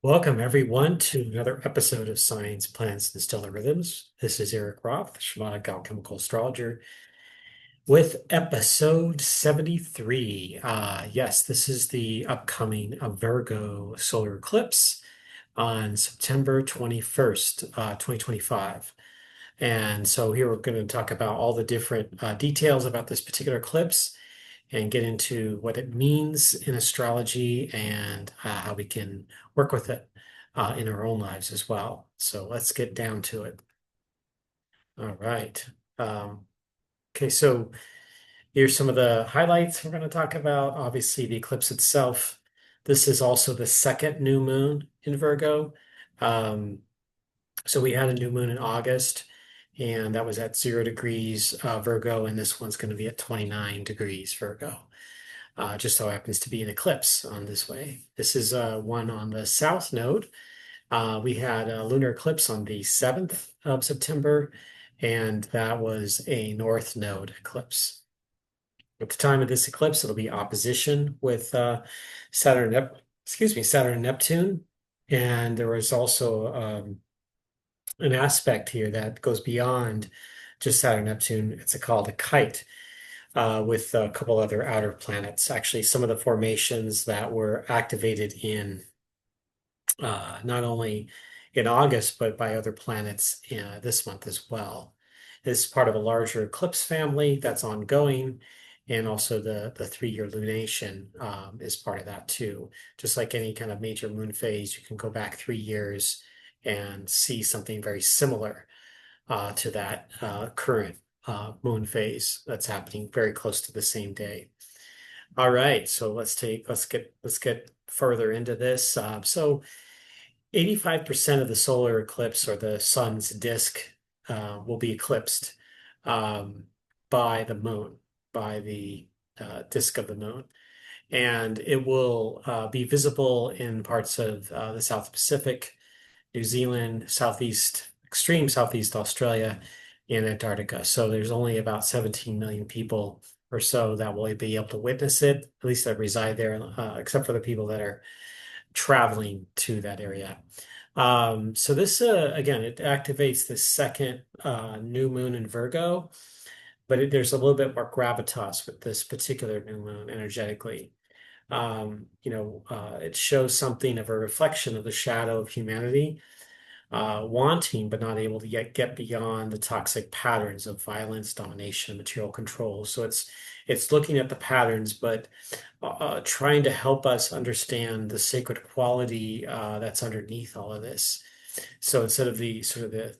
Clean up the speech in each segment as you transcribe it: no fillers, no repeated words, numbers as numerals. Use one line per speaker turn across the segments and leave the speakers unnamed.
Welcome, everyone, to another episode of Science, Planets, and Stellar Rhythms. This is Erik Roth, shamanic alchemical astrologer, with episode 73. Yes, this is the upcoming Virgo solar eclipse on September 21st, 2025. And so here we're going to talk about all the different details about this particular eclipse and get into what it means in astrology and how we can work with it in our own lives as well. So let's get down to it. All right. Um, okay, so here's some of the highlights we're going to talk about. Obviously, the eclipse itself. This is also the second new moon in Virgo. Um, so we had a new moon in August, and that was at 0 degrees Virgo, and this one's going to be at 29 degrees Virgo. Just so happens to be an eclipse on this way. This is one on the south node. We had a lunar eclipse on the 7th of September, and that was a north node eclipse. At the time of this eclipse, it'll be opposition with Saturn and Neptune. And there was also an aspect here that goes beyond just Saturn Neptune. It's called a kite with a couple other outer planets. Actually, some of the formations that were activated in not only in August, but by other planets this month as well. This is part of a larger eclipse family that's ongoing, and also the 3-year lunation is part of that too. Just like any kind of major moon phase, you can go back 3 years and see something very similar to that current moon phase that's happening very close to the same day. All right, so let's get further into this. So 85% of the solar eclipse or the sun's disk will be eclipsed um, by the moon, by the disk of the moon. And it will be visible in parts of the South Pacific, New Zealand, extreme Southeast Australia, and Antarctica. So there's only about 17 million people or so that will be able to witness it, at least that reside there, except for the people that are traveling to that area. So this, again, it activates the second new moon in Virgo, but there's a little bit more gravitas with this particular new moon energetically. It shows something of a reflection of the shadow of humanity, wanting but not able to yet get beyond the toxic patterns of violence, domination, material control. So it's looking at the patterns, but trying to help us understand the sacred quality that's underneath all of this. So instead of the sort of the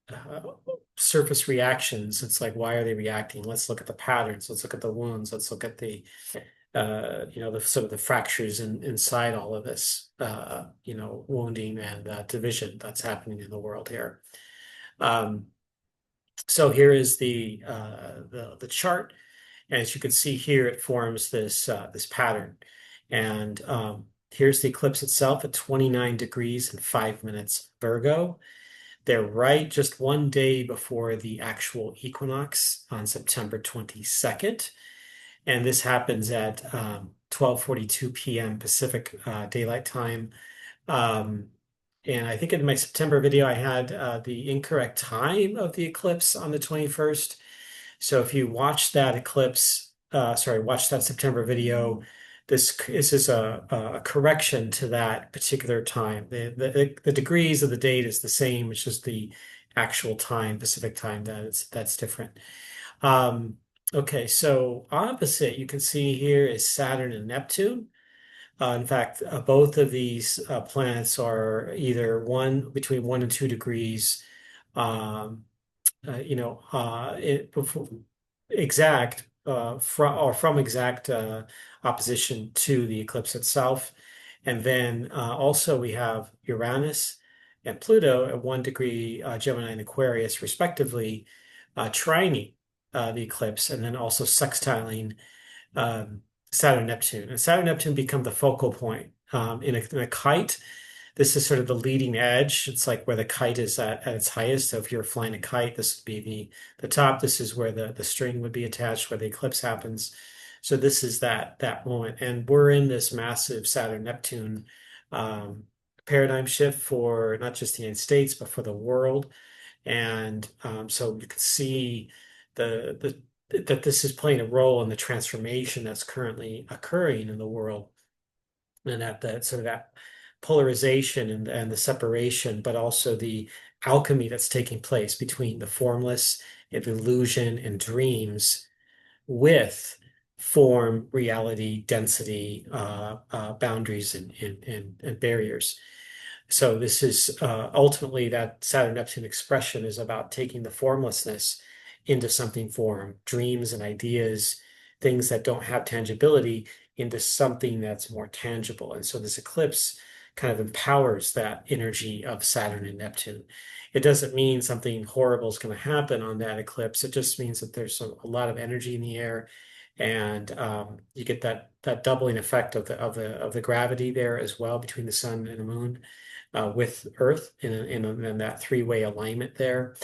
uh, surface reactions, it's like, why are they reacting? Let's look at the patterns. Let's look at the wounds. Let's look at the sort of the fractures inside all of this, wounding and division that's happening in the world here. Um, so here is the chart. And as you can see here, it forms this pattern. And here's the eclipse itself at 29 degrees and 5 minutes Virgo. They're right just one day before the actual equinox on September 22nd. And this happens at 12:42 p.m. Pacific Daylight Time. Um, and I think in my September video, I had the incorrect time of the eclipse on the 21st. So if you watch that watch that September video, this is a correction to that particular time. The degrees of the date is the same. It's just the actual time, Pacific time, that's different. Okay, so opposite you can see here is Saturn and Neptune. In fact, both of these planets are either between 1 and 2 degrees um, before exact from exact opposition to the eclipse itself. And then also we have Uranus and Pluto at 1 degree Gemini and Aquarius, respectively, trining the eclipse, and then also sextiling um, Saturn Neptune. And Saturn Neptune become the focal point in a kite. This is sort of the leading edge. It's like where the kite is at its highest. So if you're flying a kite, this would be the top. This is where the string would be attached, where the eclipse happens. So this is that moment. And we're in this massive Saturn Neptune um, paradigm shift for not just the United States, but for the world. And so you can see that this is playing a role in the transformation that's currently occurring in the world, and that sort of that polarization and the separation, but also the alchemy that's taking place between the formless and illusion and dreams with form, reality, density, boundaries, and barriers. So this is ultimately that Saturn-Neptune expression is about taking the formlessness into something form, dreams and ideas, things that don't have tangibility into something that's more tangible. And so this eclipse kind of empowers that energy of Saturn and Neptune. It doesn't mean something horrible is going to happen on that eclipse. It just means that there's a lot of energy in the air, and you get that doubling effect of the gravity there as well between the sun and the moon with Earth in that three-way alignment there.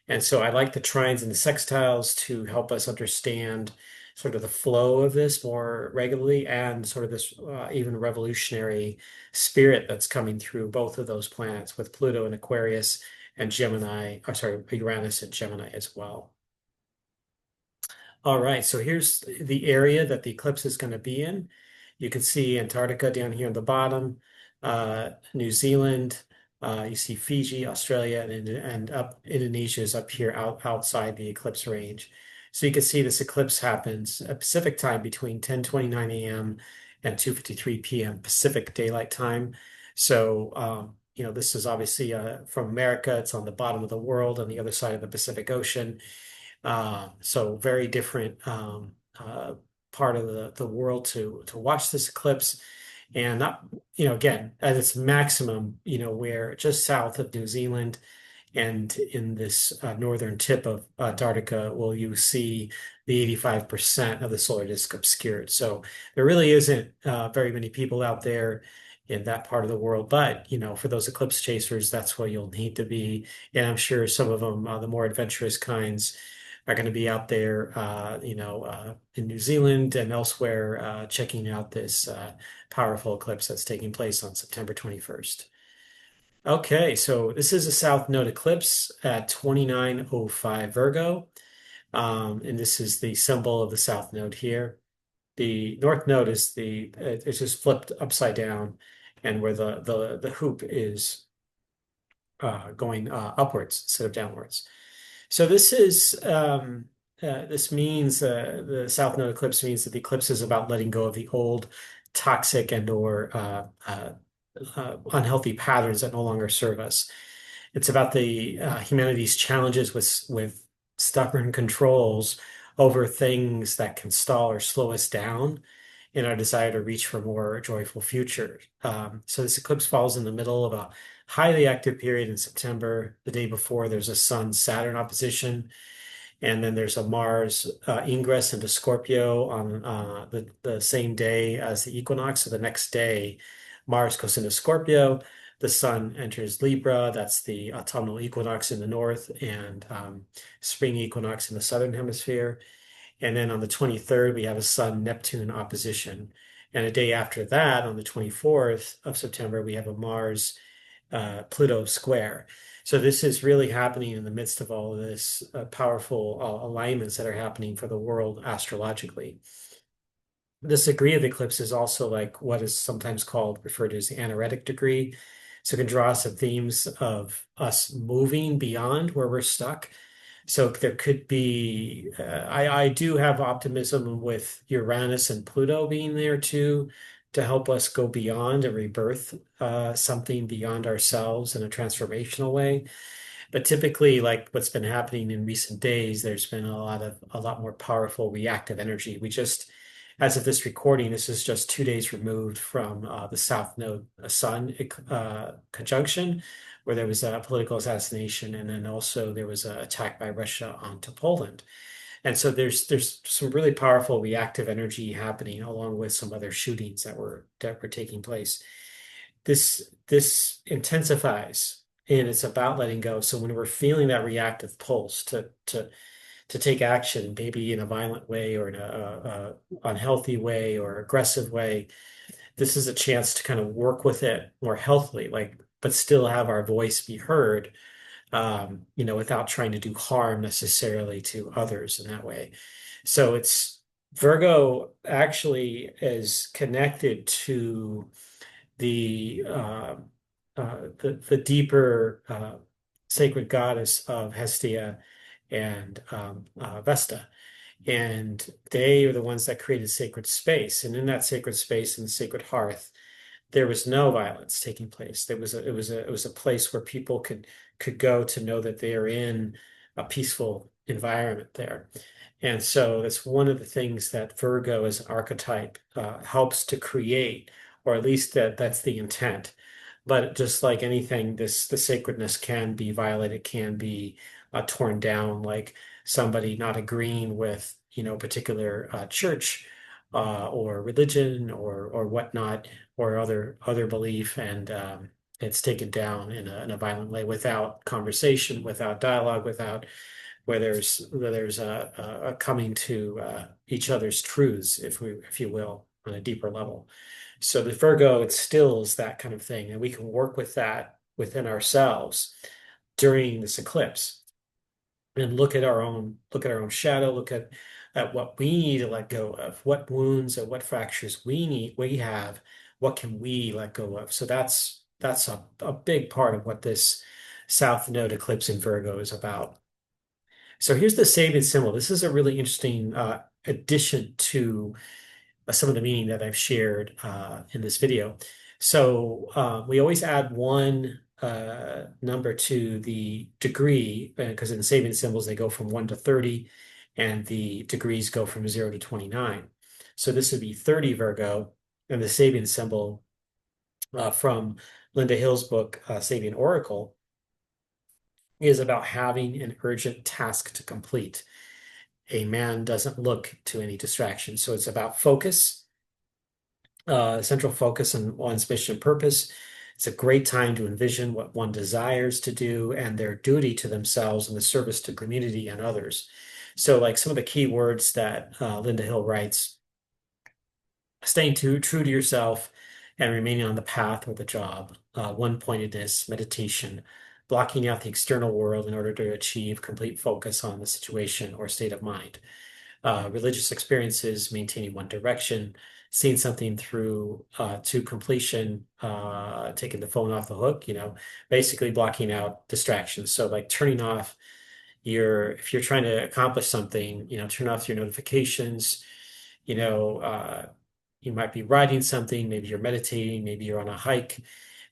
And so I like the trines and the sextiles to help us understand sort of the flow of this more regularly, and sort of this even revolutionary spirit that's coming through both of those planets with Pluto and Aquarius and Gemini, or sorry, Uranus and Gemini as well. All right, so here's the area that the eclipse is going to be in. You can see Antarctica down here on the bottom, New Zealand, you see Fiji, Australia, and up Indonesia is up here outside the eclipse range. So you can see this eclipse happens at Pacific time between 10:29 a.m. and 2:53 p.m. Pacific Daylight Time. So this is obviously from America. It's on the bottom of the world on the other side of the Pacific Ocean. So very different part of the world to watch this eclipse. And not, again, at its maximum, we're just south of New Zealand, and in this northern tip of Antarctica, will you see the 85% of the solar disk obscured. So there really isn't very many people out there in that part of the world. But, for those eclipse chasers, that's where you'll need to be. And I'm sure some of them, the more adventurous kinds, are going to be out there, in New Zealand and elsewhere, checking out this powerful eclipse that's taking place on September 21st. Okay, so this is a South Node eclipse at 2905 Virgo. And this is the symbol of the South Node here. The North Node it's just flipped upside down, and where the hoop is going upwards instead of downwards. So this means the South Node eclipse means that the eclipse is about letting go of the old toxic and or unhealthy patterns that no longer serve us. It's about the humanity's challenges with stubborn controls over things that can stall or slow us down in our desire to reach for a more joyful future. So this eclipse falls in the middle of a highly active period in September. The day before, there's a Sun-Saturn opposition, and then there's a Mars ingress into Scorpio on the same day as the equinox. So the next day, Mars goes into Scorpio, the Sun enters Libra. That's the autumnal equinox in the north, and spring equinox in the southern hemisphere. And then on the 23rd, we have a Sun-Neptune opposition. And a day after that, on the 24th of September, we have a Mars Pluto square. So this is really happening in the midst of all of this powerful alignments that are happening for the world astrologically. This degree of eclipse is also like what is sometimes referred to as the anaretic degree. So it can draw us to themes of us moving beyond where we're stuck. So there could be, I do have optimism with Uranus and Pluto being there too, to help us go beyond and rebirth something beyond ourselves in a transformational way. But typically, like what's been happening in recent days, there's been a lot more powerful reactive energy. As of this recording, this is just 2 days removed from the South Node Sun conjunction, where there was a political assassination, and then also there was an attack by Russia onto Poland. And so there's some really powerful reactive energy happening, along with some other shootings that were taking place. This intensifies, and it's about letting go. So when we're feeling that reactive pulse to take action, maybe in a violent way or in a unhealthy way or aggressive way, this is a chance to kind of work with it more healthily, like, but still have our voice be heard, without trying to do harm necessarily to others in that way. So it's Virgo actually is connected to the the deeper sacred goddess of Hestia and Vesta. And they are the ones that created sacred space. And in that sacred space, in the sacred hearth, there was no violence taking place. It was a place where people could go to know that they are in a peaceful environment there. And so that's one of the things that Virgo as an archetype helps to create, or at least that's the intent. But just like anything, the sacredness can be violated, can be torn down, like somebody not agreeing with, a particular church or religion or whatnot or other belief, and it's taken down in a violent way without conversation, without dialogue, without where there's a coming to each other's truths, if you will, on a deeper level. So the Virgo instills that kind of thing, and we can work with that within ourselves during this eclipse and look at our own shadow, look at what we need to let go of, what wounds and what fractures we have, what can we let go of. So that's a big part of what this South Node eclipse in Virgo is about. So here's the Sabian symbol. This is a really interesting addition to some of the meaning that I've shared in this video. So we always add one number to the degree, because in the Sabian symbols, they go from 1 to 30, and the degrees go from 0 to 29. So this would be 30 Virgo, and the Sabian symbol from Linda Hill's book, Sabian Oracle, is about having an urgent task to complete. A man doesn't look to any distraction. So it's about focus, central focus on one's mission and purpose. It's a great time to envision what one desires to do and their duty to themselves in the service to community and others. So like some of the key words that Linda Hill writes: staying true to yourself and remaining on the path or the job, one-pointedness, meditation, blocking out the external world in order to achieve complete focus on the situation or state of mind. Religious experiences, maintaining one direction, seeing something through to completion, taking the phone off the hook, basically blocking out distractions. So like turning off if you're trying to accomplish something, turn off your notifications, you know, uh, you might be writing something, maybe you're meditating, maybe you're on a hike,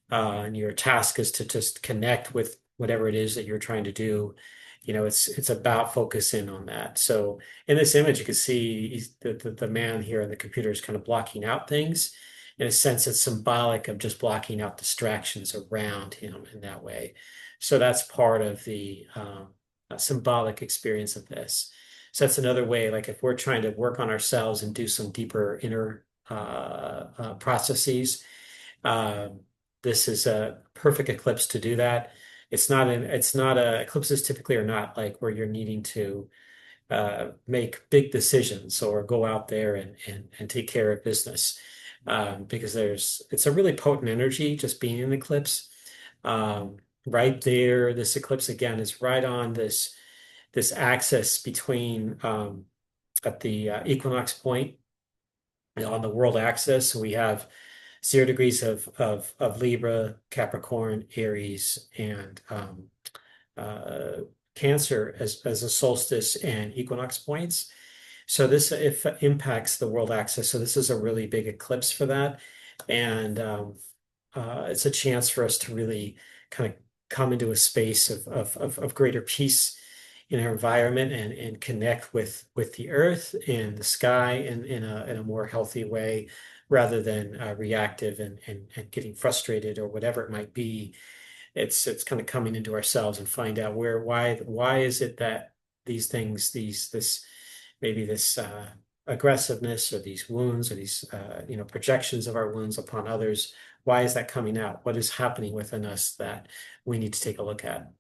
and your task is to just connect with whatever it is that you're trying to do. It's about focusing on that. So in this image, you can see the man here on the computer is kind of blocking out things. In a sense, it's symbolic of just blocking out distractions around him in that way. So that's part of the symbolic experience of this. So that's another way, like if we're trying to work on ourselves and do some deeper inner processes, um, this is a perfect eclipse to do that. Eclipses typically are not like where you're needing to make big decisions or go out there and take care of business. Because it's a really potent energy just being in an eclipse. Right there, this eclipse again is right on this axis between at the equinox point, on the world axis. We have 0 degrees of Libra, Capricorn, Aries, and Cancer as a solstice and equinox points. So this impacts the world axis. So this is a really big eclipse for that. And it's a chance for us to really kind of come into a space of greater peace in our environment and connect with the earth and the sky in a more healthy way, rather than reactive and getting frustrated or whatever it might be. It's kind of coming into ourselves and find out why is it that these things, this maybe this aggressiveness or these wounds or these projections of our wounds upon others, why is that coming out? What is happening within us that we need to take a look at?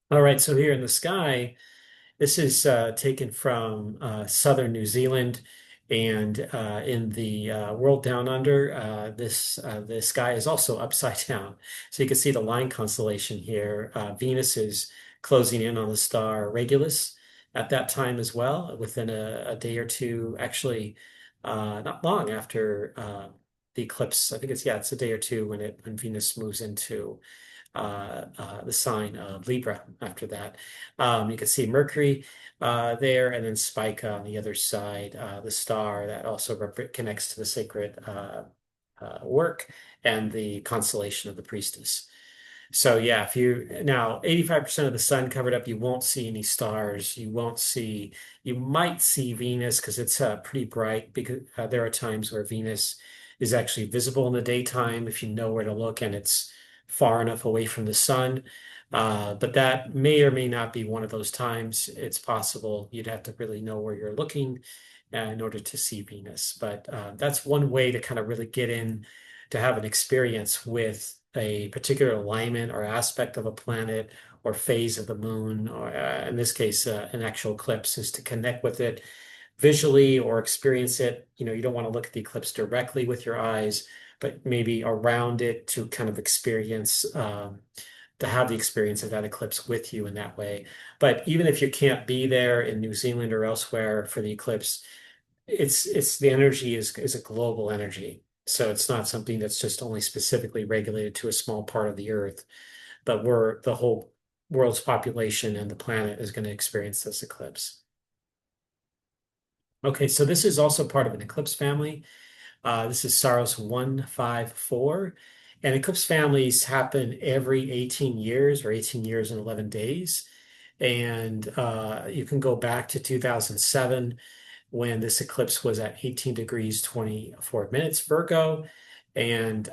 All right, so here in the sky, this is taken from southern New Zealand, And in the world down under, the sky is also upside down. So you can see the line constellation here. Venus is closing in on the star Regulus at that time as well, within a day or two, actually, not long after the eclipse. I think it's a day or two when Venus moves into the sign of Libra after that. You can see Mercury there, and then Spica on the other side, the star that also connects to the sacred work and the constellation of the priestess. So yeah, if you now 85% of the sun covered up, you won't see any stars. You might see Venus because it's pretty bright because there are times where Venus is actually visible in the daytime if you know where to look and it's far enough away from the sun. But that may or may not be one of those times. It's possible you'd have to really know where you're looking in order to see Venus. But that's one way to kind of really get in to have an experience with a particular alignment or aspect of a planet or phase of the moon, or in this case, an actual eclipse, is to connect with it visually or experience it. You don't want to look at the eclipse directly with your eyes, but maybe around it to kind of experience, to have the experience of that eclipse with you in that way. But even if you can't be there in New Zealand or elsewhere for the eclipse, it's the energy is a global energy. So it's not something that's just only specifically regulated to a small part of the earth, but the whole world's population and the planet is going to experience this eclipse. Okay, so this is also part of an eclipse family. This is Saros 154. And eclipse families happen every 18 years or 18 years and 11 days. And you can go back to 2007 when this eclipse was at 18 degrees 24 minutes Virgo. And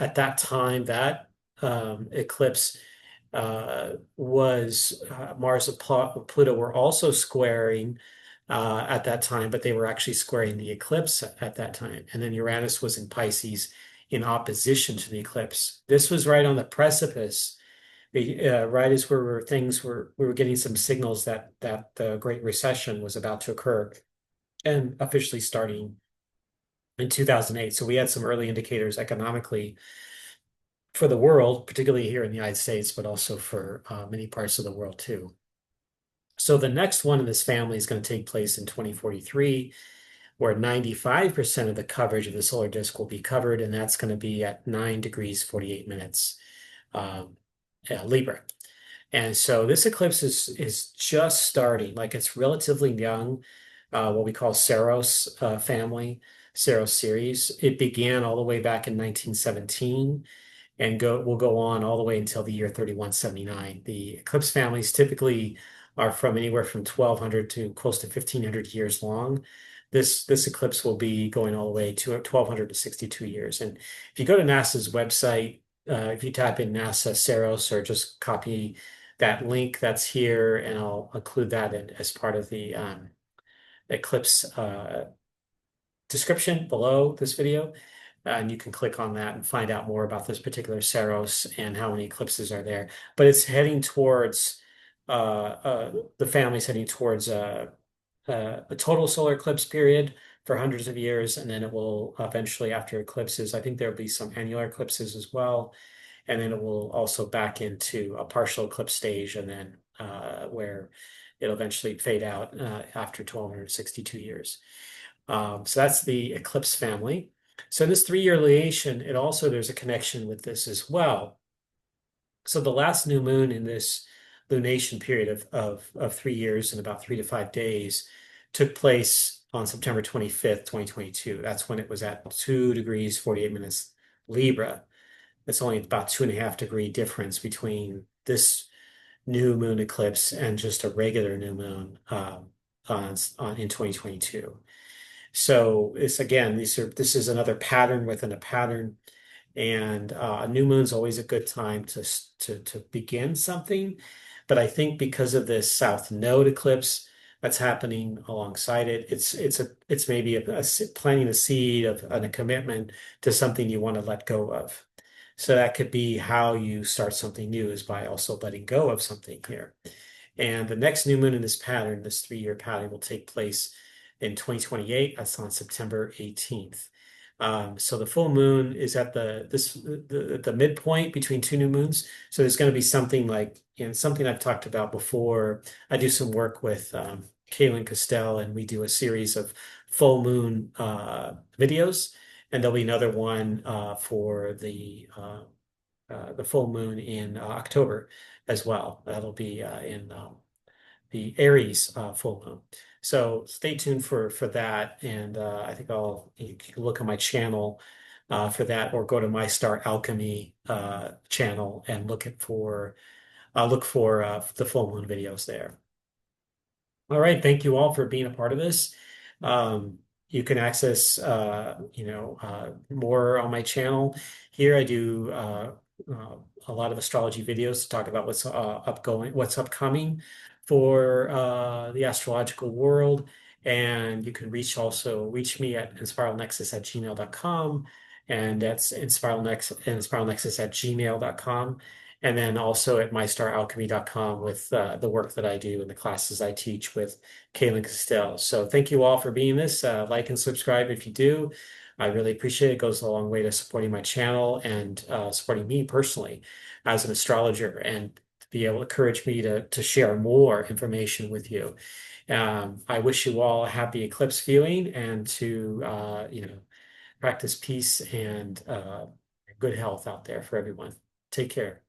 at that time, that eclipse was Mars and Pluto were also squaring at that time, but they were actually squaring the eclipse at that time. And then Uranus was in Pisces in opposition to the eclipse. This was right on the precipice, right as we were getting some signals that the Great Recession was about to occur, and officially starting in 2008. So we had some early indicators economically for the world, particularly here in the United States, but also for many parts of the world too. So the next one in this family is going to take place in 2043, where 95% of the coverage of the solar disk will be covered, and that's going to be at 9 degrees 48 minutes Libra. And so this eclipse is just starting, like it's relatively young, what we call Saros family, Saros series. It began all the way back in 1917 and will go on all the way until the year 3179. The eclipse families typically are from anywhere from 1200 to close to 1500 years long. This eclipse will be going all the way to 1200 to 62 years. And if you go to NASA's website, if you type in NASA Saros or just copy that link that's here, and I'll include that as part of the eclipse description below this video. And you can click on that and find out more about this particular Saros and how many eclipses are there. But it's heading towards, the family's heading towards a total solar eclipse period for hundreds of years. And then it will eventually, after eclipses, I think there'll be some annular eclipses as well. And then it will also back into a partial eclipse stage, and then where it'll eventually fade out after 1262 years. So that's the eclipse family. So this 3-year lineation, there's a connection with this as well. So the last new moon in this lunation period of 3 years and about 3 to 5 days took place on September 25th, 2022. That's when it was at 2 degrees 48 minutes Libra. It's only about 2.5 degree difference between this new moon eclipse and just a regular new moon in 2022. So this is another pattern within a pattern, and a new moon's always a good time to begin something. But I think because of this South Node eclipse that's happening alongside it, it's maybe planting a seed and a commitment to something you want to let go of. So that could be how you start something new, is by also letting go of something here. And the next new moon in this pattern, this 3-year pattern, will take place in 2028. That's on September 18th. So the full moon is at the midpoint between two new moons. So there's going to be something like, something I've talked about before. I do some work with Kaylin Castell, and we do a series of full moon videos, and there'll be another one for the full moon in October as well. That'll be in the Aries full moon. So stay tuned for that, and I think you can look on my channel for that, or go to my Star Alchemy channel and look for the full moon videos there. All right, thank you all for being a part of this. You can access more on my channel. Here I do a lot of astrology videos to talk about what's upcoming for the astrological world. And you can reach me at inspiralnexus@gmail.com, and that's inspiralnexus@gmail.com. And then also at mystaralchemy.com with the work that I do and the classes I teach with Kaylin Castell. So thank you all for being this. Like and subscribe if you do. I really appreciate it. It goes a long way to supporting my channel and supporting me personally as an astrologer, and to be able to encourage me to share more information with you. I wish you all a happy eclipse viewing, and to practice peace and good health out there for everyone. Take care.